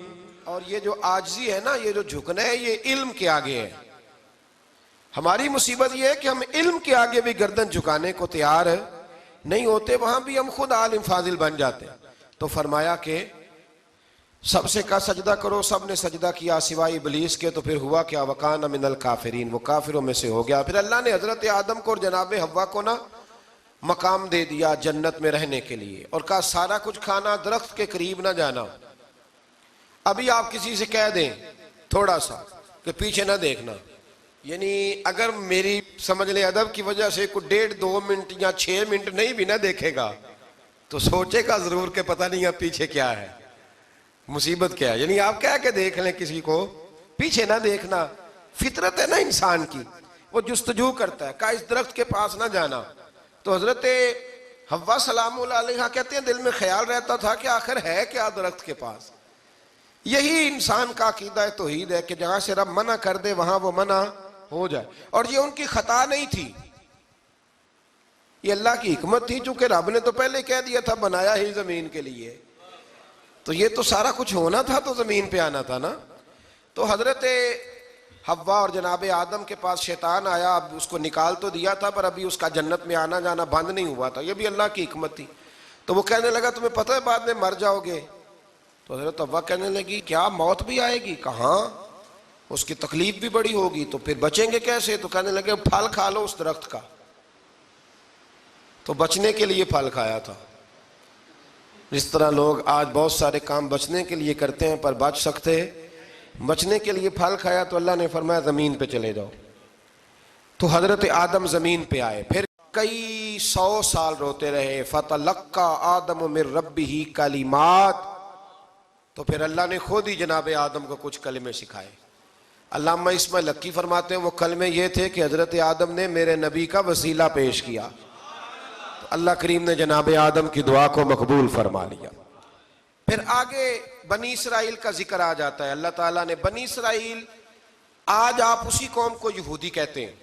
اور یہ جو عاجزی ہے نا، یہ جو جھکنا ہے، یہ علم کے آگے ہے. ہماری مصیبت یہ ہے کہ ہم علم کے آگے بھی گردن جھکانے کو تیار نہیں ہوتے، وہاں بھی ہم خود عالم فاضل بن جاتے ہیں. تو فرمایا کہ سب سے کہا سجدہ کرو، سب نے سجدہ کیا سوائے ابلیس کے. تو پھر ہوا کیا وَكَانَ مِنَ الْكَافِرِينَ، وہ کافروں میں سے ہو گیا. پھر اللہ نے حضرت آدم کو اور جناب حوا کو نا مقام دے دیا جنت میں رہنے کے لیے، اور کہا سارا کچھ کھانا، درخت کے قریب نہ جانا. ابھی آپ کسی سے کہہ دیں تھوڑا سا کہ پیچھے نہ دیکھنا، یعنی اگر میری سمجھ لیں ادب کی وجہ سے کوئی 1.5-2 منٹ یا 6 منٹ نہیں بھی نہ دیکھے گا تو سوچے گا ضرور کہ پتہ نہیں اب پیچھے کیا ہے، مصیبت کیا ہے. یعنی آپ کہہ کے دیکھ لیں کسی کو پیچھے نہ دیکھنا. فطرت ہے نا انسان کی، وہ جستجو کرتا ہے. کہا اس درخت کے پاس نہ جانا. تو حضرت حوا سلام اللہ علیہ کہتے ہیں دل میں خیال رہتا تھا کہ آخر ہے کیا درخت کے پاس. یہی انسان کا عقیدہ توحید ہے کہ جہاں سے رب منع کر دے وہاں وہ منع ہو جائے. اور یہ ان کی خطا نہیں تھی، یہ اللہ کی حکمت تھی، چونکہ رب نے تو پہلے کہہ دیا تھا بنایا ہی زمین کے لیے، تو یہ تو سارا کچھ ہونا تھا تو زمین پہ آنا تھا نا. تو حضرت حوا اور جناب آدم کے پاس شیطان آیا. اب اس کو نکال تو دیا تھا پر ابھی اس کا جنت میں آنا جانا بند نہیں ہوا تھا، یہ بھی اللہ کی حکمت تھی. تو وہ کہنے لگا تمہیں پتہ ہے بعد میں مر جاؤ گے. تو حضرت حوا کہنے لگی کیا موت بھی آئے گی؟ کہاں، اس کی تکلیف بھی بڑی ہوگی، تو پھر بچیں گے کیسے؟ تو کہنے لگے پھل کھا لو اس درخت کا. تو بچنے کے لیے پھل کھایا تھا. جس طرح لوگ آج بہت سارے کام بچنے کے لیے کرتے ہیں پر بچ سکتے، بچنے کے لیے پھل کھایا. تو اللہ نے فرمایا زمین پہ چلے جاؤ. تو حضرت آدم زمین پہ آئے. پھر کئی 100 سال روتے رہے. فَتَلَقَّى آدَمُ مِن رَبِّهِ کَلِمَاتٍ. تو پھر اللہ نے خود ہی جناب آدم کو کچھ کلمے سکھائے. علامہ اسماعیل لکی فرماتے ہیں وہ کلمے یہ تھے کہ حضرت آدم نے میرے نبی کا وسیلہ پیش کیا، تو اللہ کریم نے جناب آدم کی دعا کو مقبول فرما لیا. پھر آگے بنی اسرائیل کا ذکر آ جاتا ہے. اللہ تعالیٰ نے بنی اسرائیل، آج آپ اسی قوم کو یہودی کہتے ہیں،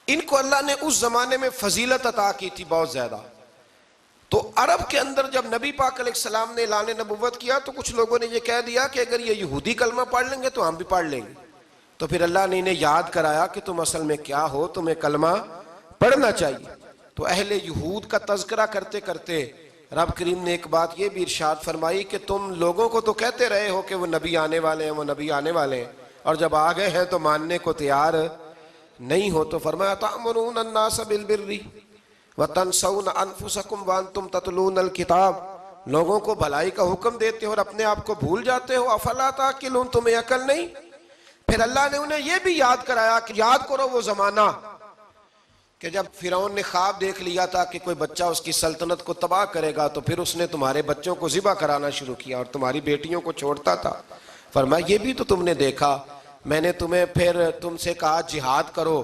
ان کو اللہ نے اس زمانے میں فضیلت عطا کی تھی بہت زیادہ. تو عرب کے اندر جب نبی پاک علیہ السلام نے اعلان نبوت کیا تو کچھ لوگوں نے یہ کہہ دیا کہ اگر یہ یہودی کلمہ پڑھ لیں گے تو ہم بھی پڑھ لیں گے. تو پھر اللہ نے انہیں یاد کرایا کہ تم اصل میں کیا ہو، تمہیں کلمہ پڑھنا چاہیے. تو اہل یہود کا تذکرہ کرتے کرتے رب کریم نے ایک بات یہ بھی ارشاد فرمائی کہ تم لوگوں کو تو کہتے رہے ہو کہ وہ نبی آنے والے ہیں، وہ نبی آنے والے ہیں، اور جب آ گئے ہیں تو ماننے کو تیار نہیں ہو. تو فرمایا تأمرون الناس بالبر وَتَنْسَوْنَ أَنفُسَكُمْ وَأَنْتُمْ تَتْلُونَ الْكِتَابَ، لوگوں کو بھلائی کا حکم دیتے ہو اور اپنے آپ کو بھول جاتے ہو. أَفَلَا تَعْقِلُونَ، تمہیں عقل نہیں؟ پھر اللہ نے انہیں یہ بھی یاد کرایا کہ یاد کرو وہ زمانہ کہ جب فرعون نے خواب دیکھ لیا تھا کہ کوئی بچہ اس کی سلطنت کو تباہ کرے گا، تو پھر اس نے تمہارے بچوں کو ذبح کرانا شروع کیا اور تمہاری بیٹیوں کو چھوڑتا تھا. فرمایا یہ بھی تو تم نے دیکھا، میں نے تمہیں پھر تم سے کہا جہاد کرو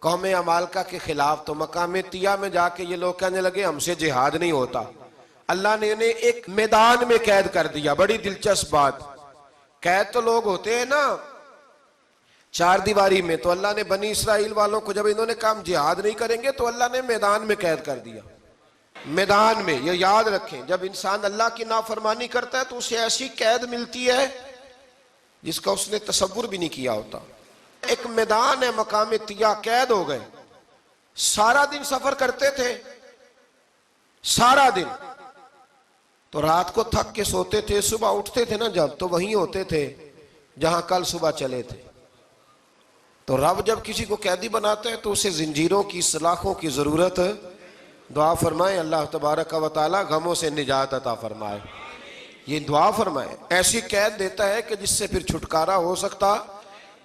قوم عمالقہ کے خلاف، تو مقام طیہ میں جا کے یہ لوگ کہنے لگے ہم سے جہاد نہیں ہوتا. اللہ نے انہیں ایک میدان میں قید کر دیا. بڑی دلچسپ بات. قید تو لوگ ہوتے ہیں نا چار دیواری میں, تو اللہ نے بنی اسرائیل والوں کو جب انہوں نے کہا جہاد نہیں کریں گے تو اللہ نے میدان میں قید کر دیا. میدان میں. یہ یاد رکھیں, جب انسان اللہ کی نافرمانی کرتا ہے تو اسے ایسی قید ملتی ہے جس کا اس نے تصور بھی نہیں کیا ہوتا. ایک میدان ہے مقام طیہ, قید ہو گئے. سارا دن سفر کرتے تھے, سارا دن. تو رات کو تھک کے سوتے تھے, صبح اٹھتے تھے نا جب, تو وہیں ہوتے تھے جہاں کل صبح چلے تھے. تو رب جب کسی کو قیدی بناتا ہے تو اسے زنجیروں کی, سلاخوں کی ضرورت. دعا فرمائے اللہ تبارک و تعالی غموں سے نجات عطا فرمائے. یہ دعا فرمائے. ایسی قید دیتا ہے کہ جس سے پھر چھٹکارا ہو سکتا.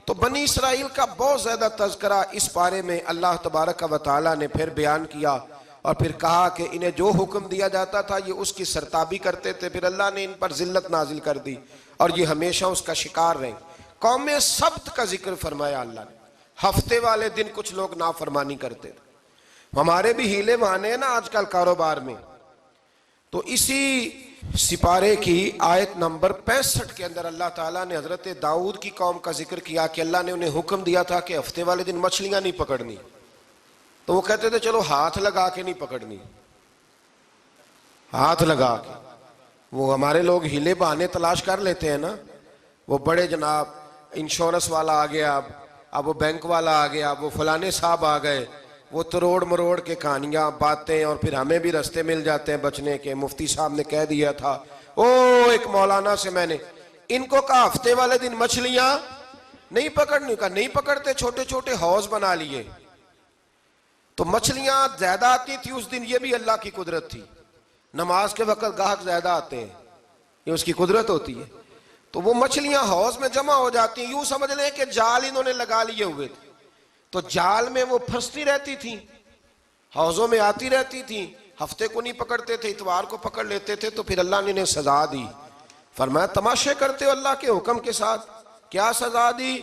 تو بنی اسرائیل کا بہت زیادہ تذکرہ اس پارے میں اللہ تبارک و تعالی نے پھر بیان کیا, اور پھر کہا کہ انہیں جو حکم دیا جاتا تھا یہ اس کی سرتابی کرتے تھے. پھر اللہ نے ان پر ذلت نازل کر دی اور یہ ہمیشہ اس کا شکار رہے. قوم سبت کا ذکر فرمایا اللہ نے. ہفتے والے دن کچھ لوگ نافرمانی کرتے تھے. ہمارے بھی ہیلے بہانے ہیں نا آج کل کاروبار میں. تو اسی سپارے کی آیت نمبر 65 کے اندر اللہ تعالیٰ نے حضرت داؤد کی قوم کا ذکر کیا کہ اللہ نے انہیں حکم دیا تھا کہ ہفتے والے دن مچھلیاں نہیں پکڑنی. تو وہ کہتے تھے چلو ہاتھ لگا کے نہیں پکڑنی, ہاتھ لگا کے. وہ ہمارے لوگ ہیلے بہانے تلاش کر لیتے ہیں نا. وہ بڑے جناب انشورنس والا آ گیا, اب وہ بینک والا آ گیا, وہ فلانے صاحب آ گئے, وہ تروڑ مروڑ کے کہانیاں باتیں, اور پھر ہمیں بھی رستے مل جاتے ہیں بچنے کے. مفتی صاحب نے کہہ دیا تھا, ایک مولانا سے میں نے ان کو کہا ہفتے والے دن مچھلیاں نہیں پکڑنی. کا نہیں پکڑتے, چھوٹے چھوٹے حوض بنا لیے. تو مچھلیاں زیادہ آتی تھی اس دن, یہ بھی اللہ کی قدرت تھی. نماز کے وقت گاہک زیادہ آتے ہیں, یہ اس کی قدرت ہوتی ہے. تو وہ مچھلیاں حوض میں جمع ہو جاتی ہیں. یوں سمجھ لیں کہ جال انہوں نے لگا لیے ہوئے تھے, تو جال میں وہ پھنستی رہتی تھی, حوضوں میں آتی رہتی تھی. ہفتے کو نہیں پکڑتے تھے, اتوار کو پکڑ لیتے تھے. تو پھر اللہ نے انہیں سزا دی. فرمایا تماشے کرتے ہو اللہ کے حکم کے ساتھ. کیا سزا دی؟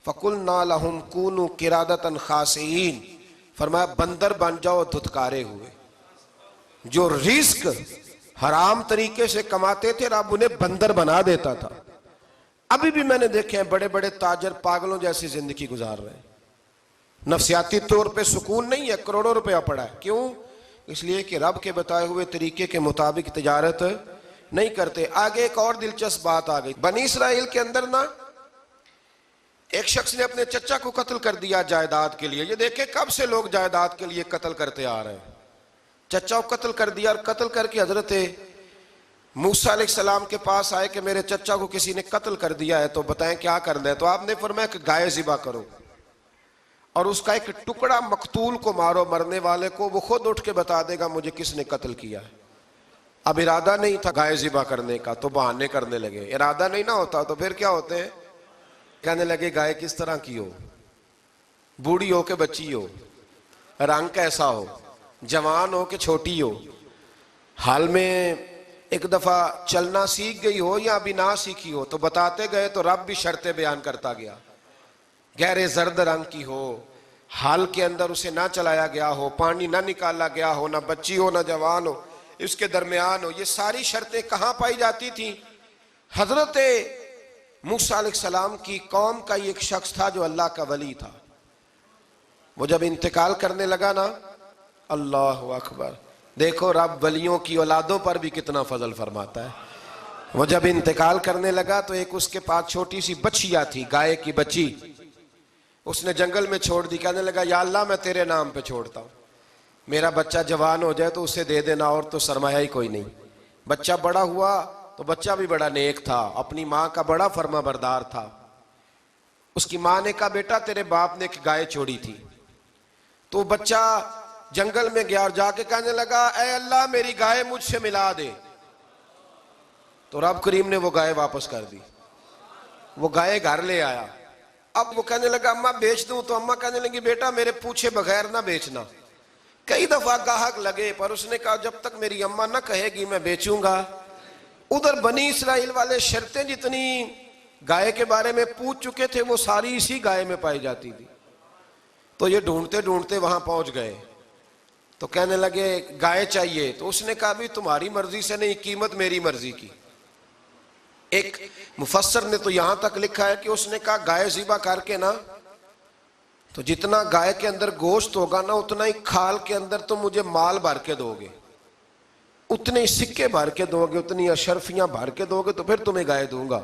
فَقُلْنَا لَهُمْ كُونُوا قِرَادَةً خَاسِئِينَ. فرمایا بندر بن جاؤ دھتکارے ہوئے. جو رزق حرام طریقے سے کماتے تھے رب انہیں بندر بنا دیتا تھا. ابھی بھی میں نے دیکھے ہیں بڑے بڑے تاجر پاگلوں جیسی زندگی گزار رہے ہیں. نفسیاتی طور پہ سکون نہیں ہے, کروڑوں روپیہ پڑا ہے. کیوں؟ اس لیے کہ رب کے بتائے ہوئے طریقے کے مطابق تجارت نہیں کرتے. آگے ایک اور دلچسپ بات آ گئی. بنی اسرائیل کے اندر نا ایک شخص نے اپنے چچا کو قتل کر دیا جائیداد کے لیے. یہ دیکھیں کب سے لوگ جائیداد کے لیے قتل کرتے آ رہے ہیں. چچا کو قتل کر دیا, اور قتل کر کے حضرت موسیٰ علیہ السلام کے پاس آئے کہ میرے چچا کو کسی نے قتل کر دیا ہے, تو بتائیں کیا کرنا ہے. تو آپ نے فرمایا کہ گائے ذبح کرو, اور اس کا ایک ٹکڑا مقتول کو مارو, مرنے والے کو. وہ خود اٹھ کے بتا دے گا مجھے کس نے قتل کیا ہے. اب ارادہ نہیں تھا گائے ذبح کرنے کا, تو بہانے کرنے لگے. ارادہ نہیں نہ ہوتا تو پھر کیا ہوتے ہیں, کہنے لگے گائے کس طرح کی ہو, بوڑھی ہو کہ بچی ہو, رنگ کیسا ہو, جوان ہو کہ چھوٹی ہو, حال میں ایک دفعہ چلنا سیکھ گئی ہو یا ابھی نہ سیکھی ہو. تو بتاتے گئے تو رب بھی شرطیں بیان کرتا گیا. گہرے زرد رنگ کی ہو, حال کے اندر اسے نہ چلایا گیا ہو, پانی نہ نکالا گیا ہو, نہ بچی ہو نہ جوان ہو, اس کے درمیان ہو. یہ ساری شرطیں کہاں پائی جاتی تھیں؟ حضرت موسیٰ علیہ السلام کی قوم کا ایک شخص تھا جو اللہ کا ولی تھا. وہ جب انتقال کرنے لگا نا, اللہ اکبر, دیکھو رب ولیوں کی اولادوں پر بھی کتنا فضل فرماتا ہے. وہ جب انتقال کرنے لگا تو ایک اس کے پاس چھوٹی سی بچیا تھی, گائے کی بچی. اس نے جنگل میں چھوڑ دی. کہنے لگا یا اللہ میں تیرے نام پہ چھوڑتا ہوں, میرا بچہ جوان ہو جائے تو اسے دے دینا, اور تو سرمایہ ہی کوئی نہیں. بچہ بڑا ہوا تو بچہ بھی بڑا نیک تھا, اپنی ماں کا بڑا فرما بردار تھا. اس کی ماں نے کہا بیٹا تیرے باپ نے ایک گائے چھوڑی تھی. تو بچہ جنگل میں گیا اور جا کے کہنے لگا اے اللہ میری گائے مجھ سے ملا دے. تو رب کریم نے وہ گائے واپس کر دی. وہ گائے گھر لے آیا. اب وہ کہنے لگا اماں بیچ دوں, تو اماں کہنے لگی بیٹا میرے پوچھے بغیر نہ بیچنا. کئی دفعہ گاہک لگے پر اس نے کہا جب تک میری اماں نہ کہے گی میں بیچوں گا. ادھر بنی اسرائیل والے شرطیں جتنی گائے کے بارے میں پوچھ چکے تھے وہ ساری اسی گائے میں پائی جاتی تھی. تو یہ ڈھونڈتے ڈھونڈتے وہاں پہنچ گئے. تو کہنے لگے گائے چاہیے، تو اس نے کہا بھی تمہاری مرضی سے نہیں، قیمت میری مرضی کی۔ ایک مفسر نے تو یہاں تک لکھا ہے کہ اس نے کہا گائے ذبح کر کے نا، تو جتنا گائے کے اندر گوشت ہوگا نا اتنا ہی کھال کے اندر تم مجھے مال بھر کے دو گے، اتنے سکے بھر کے دو گے، اتنی اشرفیاں بھر کے دو گے تو پھر تمہیں گائے دوں گا۔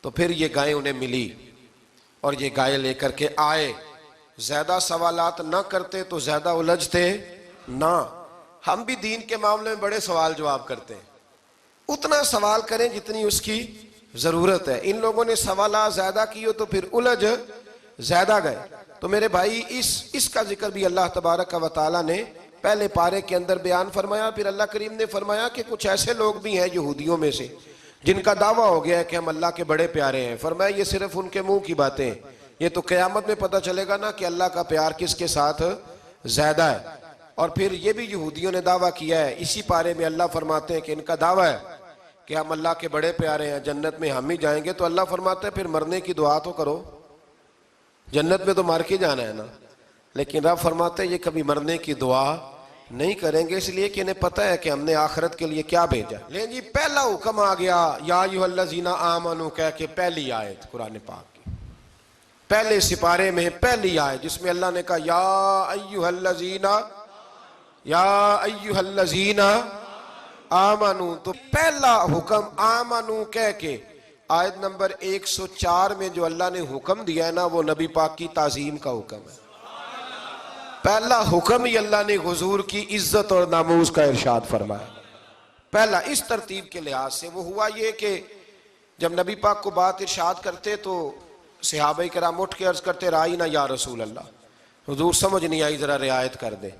تو پھر یہ گائے انہیں ملی اور یہ گائے لے کر کے آئے۔ زیادہ سوالات نہ کرتے تو زیادہ الجھتے نہ۔ ہم بھی دین کے معاملے میں بڑے سوال جواب کرتے ہیں، اتنا سوال کریں جتنی اس کی ضرورت ہے۔ ان لوگوں نے سوالات زیادہ کیے تو پھر الجھ زیادہ گئے۔ تو میرے بھائی اس کا ذکر بھی اللہ تبارک و تعالیٰ نے پہلے پارے کے اندر بیان فرمایا۔ پھر اللہ کریم نے فرمایا کہ کچھ ایسے لوگ بھی ہیں یہودیوں میں سے جن کا دعویٰ ہو گیا ہے کہ ہم اللہ کے بڑے پیارے ہیں۔ فرمایا یہ صرف ان کے منہ کی باتیں ہیں، یہ تو قیامت میں پتہ چلے گا نا کہ اللہ کا پیار کس کے ساتھ زیادہ ہے۔ اور پھر یہ بھی یہودیوں نے دعویٰ کیا ہے، اسی پارے میں اللہ فرماتے ہیں کہ ان کا دعویٰ ہے کہ ہم اللہ کے بڑے پیارے ہیں، جنت میں ہم ہی جائیں گے۔ تو اللہ فرماتے ہیں پھر مرنے کی دعا تو کرو، جنت میں تو مر کے جانا ہے نا۔ لیکن رب فرماتے ہیں یہ کبھی مرنے کی دعا نہیں کریں گے، اس لیے کہ انہیں پتہ ہے کہ ہم نے آخرت کے لیے کیا بھیجا۔ لیکن جی پہلا حکم آ گیا یا ایھا الذین آمنوا کہہ کے، پہلی آیت قرآن پاک کی پہلے سپارے میں پہلی آیت جس میں اللہ نے کہا یا ایھا الذین آمنوا، تو پہلا حکم آمنوا کہہ کے آیت نمبر 104 میں جو اللہ نے حکم دیا ہے نا وہ نبی پاک کی تعظیم کا حکم ہے۔ پہلا حکم ہی اللہ نے حضور کی عزت اور ناموس کا ارشاد فرمایا۔ پہلا اس ترتیب کے لحاظ سے وہ ہوا یہ کہ جب نبی پاک کو بات ارشاد کرتے تو صحابہ کرام اٹھ کے عرض کرتے رائینا یا رسول اللہ، حضور سمجھ نہیں آئی ذرا رعایت کر دیں۔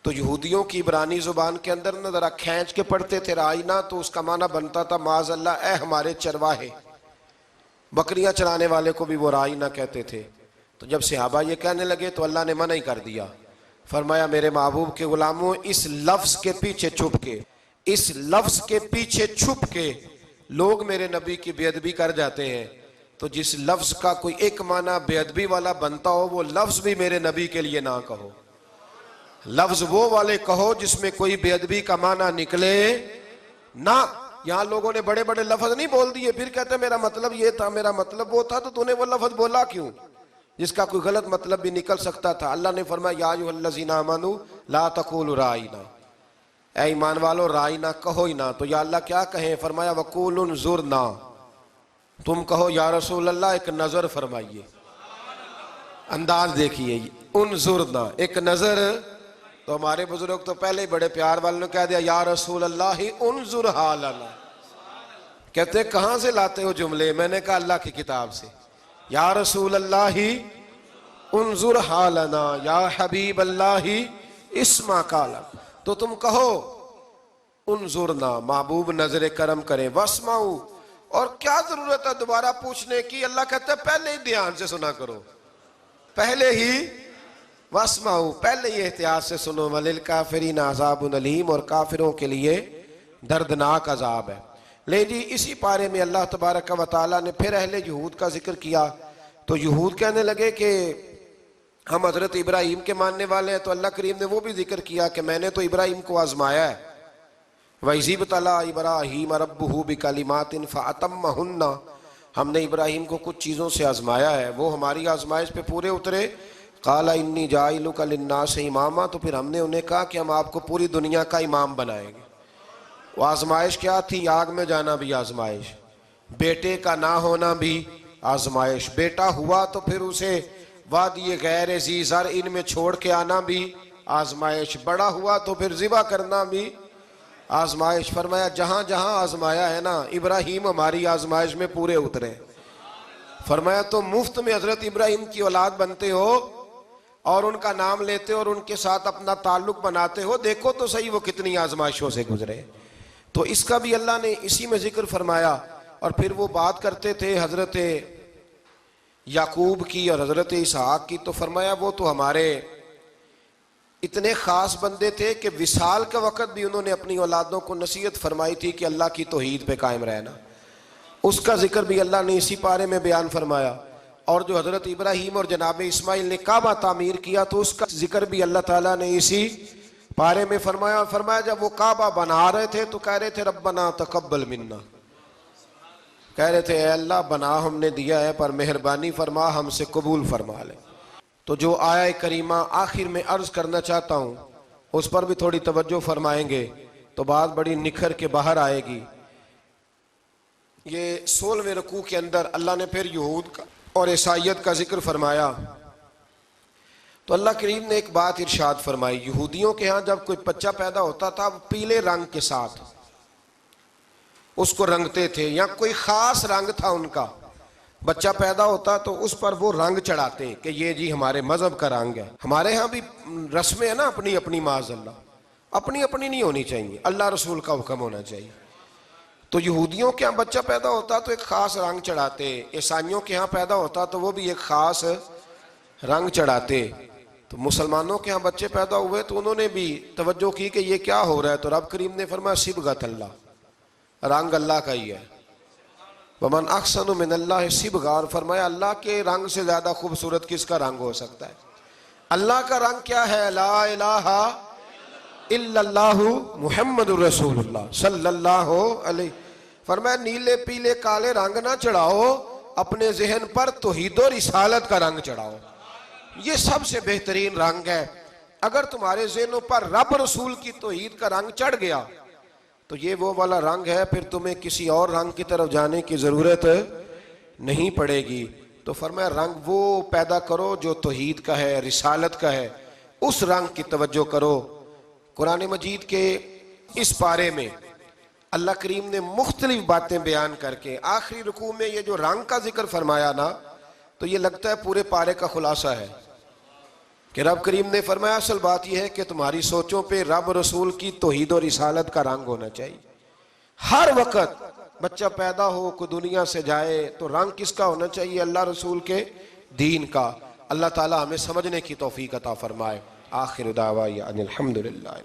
تو یہودیوں کی عبرانی زبان کے اندر نہ ذرا کھینچ کے پڑھتے تھے رائینا، تو اس کا معنی بنتا تھا معاذ اللہ اے ہمارے چرواہے، بکریاں چرانے والے کو بھی وہ رائینا کہتے تھے۔ تو جب صحابہ یہ کہنے لگے تو اللہ نے منع ہی کر دیا، فرمایا میرے محبوب کے غلاموں اس لفظ کے پیچھے چھپ کے، اس لفظ کے پیچھے چھپ کے لوگ میرے نبی کی بے ادبی کر جاتے ہیں۔ تو جس لفظ کا کوئی ایک معنی بے ادبی والا بنتا ہو وہ لفظ بھی میرے نبی کے لیے نہ کہو، لفظ وہ والے کہو جس میں کوئی بے ادبی کا معنی نکلے نہ۔ یہاں لوگوں نے بڑے بڑے لفظ نہیں بول دیے، پھر کہتے میرا مطلب یہ تھا، میرا مطلب وہ تھا، تو تو نے وہ لفظ بولا کیوں جس کا کوئی غلط مطلب بھی نکل سکتا تھا۔ اللہ نے فرمایا یا ایھا الذین آمنوا لا تقولوا رائینا، اے ایمان والو رائینا کہو ہی نہ۔ تو یا اللہ کیا کہیں؟ فرمایا وقولوا انظرنا، تم کہو یا رسول اللہ ایک نظر فرمائیے۔ انداز دیکھیے، انظرنا ایک نظر۔ تو ہمارے بزرگ تو پہلے ہی بڑے پیار والوں نے کہہ دیا یا رسول اللہ انظر حالنا۔ کہتے کہاں سے لاتے ہو جملے؟ میں نے کہا اللہ کی کتاب سے۔ یا رسول اللہ انظر حالنا، یا حبیب اللہ اسمع قالا، تو تم کہو انظرنا، محبوب نظر کرم کریں، واسمعوا، اور کیا ضرورت ہے دوبارہ پوچھنے کی؟ اللہ کہتا ہے پہلے ہی دھیان سے سنا کرو، پہلے ہی واسمعوا، پہلے ہی احتیاط سے سنو، وللکافرین عذاب علیم، اور کافروں کے لیے دردناک عذاب ہے۔ لے جی اسی پارے میں اللہ تبارک و تعالیٰ نے پھر اہل یہود کا ذکر کیا۔ تو یہود کہنے لگے کہ ہم حضرت ابراہیم کے ماننے والے ہیں، تو اللہ کریم نے وہ بھی ذکر کیا کہ میں نے تو ابراہیم کو آزمایا ہے، وَإِذِ ابْتَلَىٰ إِبْرَاهِيمَ رَبُّهُ بِكَلِمَاتٍ فَأَتَمَّهُنَّ، ہم نے ابراہیم کو کچھ چیزوں سے آزمایا ہے، وہ ہماری آزمائش پہ پورے اترے۔ قَالَ إِنِّي جَاعِلُكَ لِلنَّاسِ إِمَامًا، تو پھر ہم نے انہیں کہا کہ ہم آپ کو پوری دنیا کا امام بنائیں گے۔ وہ آزمائش کیا تھی؟ آگ میں جانا بھی آزمائش، بیٹے کا نہ ہونا بھی آزمائش، بیٹا ہوا تو پھر اسے وادی غیر ذی زرع میں چھوڑ کے آنا بھی آزمائش، بڑا ہوا تو پھر ذبح کرنا بھی آزمائش۔ فرمایا جہاں جہاں آزمایا ہے نا ابراہیم ہماری آزمائش میں پورے اترے۔ فرمایا تو مفت میں حضرت ابراہیم کی اولاد بنتے ہو اور ان کا نام لیتے ہو اور ان کے ساتھ اپنا تعلق بناتے ہو، دیکھو تو صحیح وہ کتنی آزمائشوں سے گزرے۔ تو اس کا بھی اللہ نے اسی میں ذکر فرمایا۔ اور پھر وہ بات کرتے تھے حضرت یعقوب کی اور حضرت اسحاق کی، تو فرمایا وہ تو ہمارے اتنے خاص بندے تھے کہ وصال کے وقت بھی انہوں نے اپنی اولادوں کو نصیحت فرمائی تھی کہ اللہ کی توحید پہ قائم رہنا، اس کا ذکر بھی اللہ نے اسی پارے میں بیان فرمایا۔ اور جو حضرت ابراہیم اور جناب اسماعیل نے کعبہ تعمیر کیا تو اس کا ذکر بھی اللہ تعالیٰ نے اسی پارے میں فرمایا جب وہ کعبہ بنا رہے تھے تو کہہ رہے تھے ربنا تقبل منا، کہہ رہے تھے اے اللہ بنا ہم نے دیا ہے پر مہربانی فرما ہم سے قبول فرما لے۔ تو جو آیہ کریمہ آخر میں عرض کرنا چاہتا ہوں اس پر بھی تھوڑی توجہ فرمائیں گے تو بات بڑی نکھر کے باہر آئے گی۔ یہ 16ویں رکوع کے اندر اللہ نے پھر یہود کا اور عیسائیت کا ذکر فرمایا تو اللہ کریم نے ایک بات ارشاد فرمائی، یہودیوں کے ہاں جب کوئی بچہ پیدا ہوتا تھا وہ پیلے رنگ کے ساتھ اس کو رنگتے تھے، یا کوئی خاص رنگ تھا ان کا، بچہ پیدا ہوتا تو اس پر وہ رنگ چڑھاتے کہ یہ جی ہمارے مذہب کا رنگ ہے۔ ہمارے ہاں بھی رسمیں ہیں نا اپنی اپنی، معاذ اللہ اپنی اپنی نہیں ہونی چاہیے، اللہ رسول کا حکم ہونا چاہیے۔ تو یہودیوں کے ہاں بچہ پیدا ہوتا تو ایک خاص رنگ چڑھاتے، عیسائیوں کے ہاں پیدا ہوتا تو وہ بھی ایک خاص رنگ چڑھاتے۔ تو مسلمانوں کے ہاں بچے پیدا ہوئے تو انہوں نے بھی توجہ کی کہ یہ کیا ہو رہا ہے، تو رب کریم نے فرمایا صبغۃ اللہ، رنگ اللہ کا ہی ہے۔ ومن احسن من اللہ صبغہ، فرمایا اللہ کے رنگ سے زیادہ خوبصورت کس کا رنگ ہو سکتا ہے؟ اللہ کا رنگ کیا ہے؟ لا الہ الا اللہ محمد رسول اللہ صلی اللہ علیہ۔ فرمایا نیلے پیلے کالے رنگ نہ چڑھاؤ، اپنے ذہن پر توحید و رسالت کا رنگ چڑھاؤ، یہ سب سے بہترین رنگ ہے۔ اگر تمہارے ذہنوں پر رب رسول کی توحید کا رنگ چڑھ گیا تو یہ وہ والا رنگ ہے، پھر تمہیں کسی اور رنگ کی طرف جانے کی ضرورت نہیں پڑے گی۔ تو فرمایا رنگ وہ پیدا کرو جو توحید کا ہے، رسالت کا ہے، اس رنگ کی توجہ کرو۔ قرآن مجید کے اس پارے میں اللہ کریم نے مختلف باتیں بیان کر کے آخری رکوع میں یہ جو رنگ کا ذکر فرمایا نا، تو یہ لگتا ہے پورے پارے کا خلاصہ ہے کہ رب کریم نے فرمایا اصل بات یہ ہے کہ تمہاری سوچوں پہ رب رسول کی توحید و رسالت کا رنگ ہونا چاہیے۔ ہر وقت بچہ پیدا ہو، کوئی دنیا سے جائے تو رنگ کس کا ہونا چاہیے؟ اللہ رسول کے دین کا۔ اللہ تعالی ہمیں سمجھنے کی توفیق عطا فرمائے۔ آخر دعوانا ان الحمدللہ۔